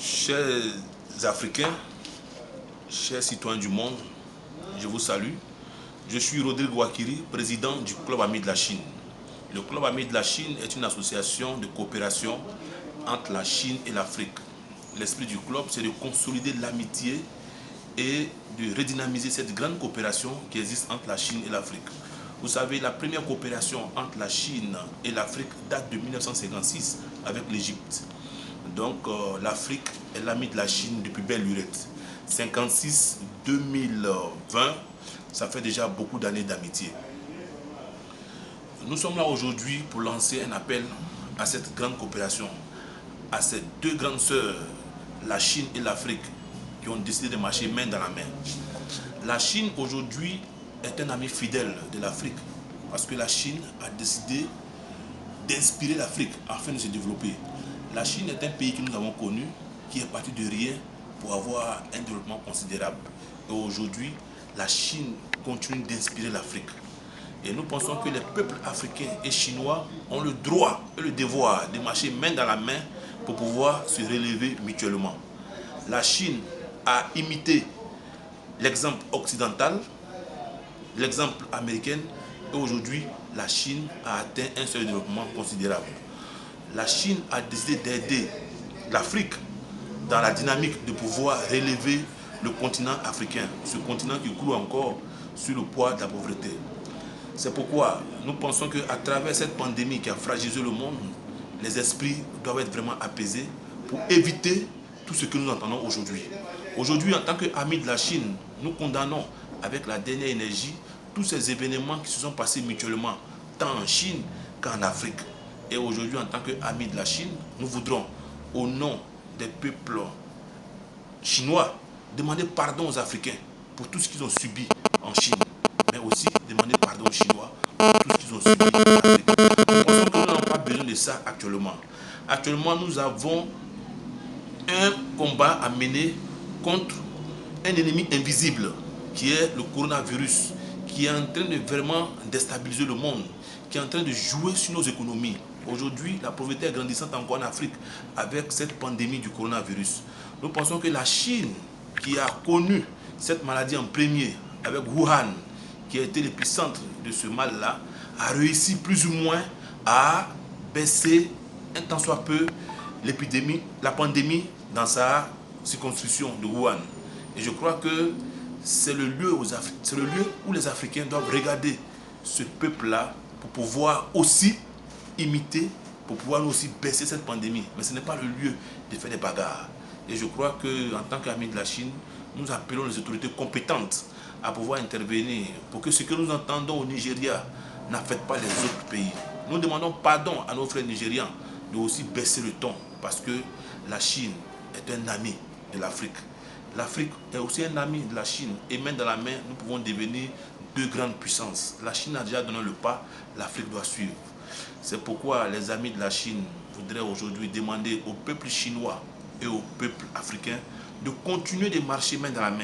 Chers Africains, chers citoyens du monde, je vous salue. Je suis Rodrigue Ouakiri, président du Club Ami de la Chine. Le Club Ami de la Chine est une association de coopération entre la Chine et l'Afrique. L'esprit du club, c'est de consolider l'amitié et de redynamiser cette grande coopération qui existe entre la Chine et l'Afrique. Vous savez, la première coopération entre la Chine et l'Afrique date de 1956 avec l'Égypte. Donc l'Afrique est l'ami de la Chine depuis belle lurette. 56-2020, ça fait déjà beaucoup d'années d'amitié. Nous sommes là aujourd'hui pour lancer un appel à cette grande coopération, à ces deux grandes sœurs, la Chine et l'Afrique, qui ont décidé de marcher main dans la main. La Chine aujourd'hui est un ami fidèle de l'Afrique, parce que la Chine a décidé d'inspirer l'Afrique afin de se développer. La Chine est un pays que nous avons connu, qui est parti de rien pour avoir un développement considérable. Et aujourd'hui, la Chine continue d'inspirer l'Afrique. Et nous pensons que les peuples africains et chinois ont le droit et le devoir de marcher main dans la main pour pouvoir se relever mutuellement. La Chine a imité l'exemple occidental, l'exemple américain, et aujourd'hui, la Chine a atteint un seuil de développement considérable. La Chine a décidé d'aider l'Afrique dans la dynamique de pouvoir relever le continent africain, ce continent qui croule encore sur le poids de la pauvreté. C'est pourquoi nous pensons qu'à travers cette pandémie qui a fragilisé le monde, les esprits doivent être vraiment apaisés pour éviter tout ce que nous entendons aujourd'hui. Aujourd'hui, en tant qu'amis de la Chine, nous condamnons avec la dernière énergie tous ces événements qui se sont passés mutuellement, tant en Chine qu'en Afrique. Et aujourd'hui, en tant qu'amis de la Chine, nous voudrons, au nom des peuples chinois, demander pardon aux Africains pour tout ce qu'ils ont subi en Chine, mais aussi demander pardon aux Chinois pour tout ce qu'ils ont subi en Afrique. Nous pensons que nous n'avons pas besoin de ça actuellement. Actuellement, nous avons un combat à mener contre un ennemi invisible qui est le coronavirus, qui est en train de vraiment déstabiliser le monde, qui est en train de jouer sur nos économies. Aujourd'hui, la pauvreté est grandissante encore en Afrique avec cette pandémie du coronavirus. Nous pensons que la Chine, qui a connu cette maladie en premier avec Wuhan, qui a été l'épicentre de ce mal-là, a réussi plus ou moins à baisser un tant soit peu l'épidémie, la pandémie dans sa circonscription de Wuhan. Et je crois que c'est le lieu où les Africains doivent regarder ce peuple-là pour pouvoir aussi imiter, pour pouvoir nous aussi baisser cette pandémie. Mais ce n'est pas le lieu de faire des bagarres. Et je crois qu'en tant qu'amis de la Chine, nous appelons les autorités compétentes à pouvoir intervenir pour que ce que nous entendons au Nigeria n'affecte pas les autres pays. Nous demandons pardon à nos frères nigérians de aussi baisser le ton parce que la Chine est un ami de l'Afrique. L'Afrique est aussi un ami de la Chine et main dans la main, nous pouvons devenir deux grandes puissances. La Chine a déjà donné le pas, l'Afrique doit suivre. C'est pourquoi les amis de la Chine voudraient aujourd'hui demander au peuple chinois et au peuple africain de continuer de marcher main dans la main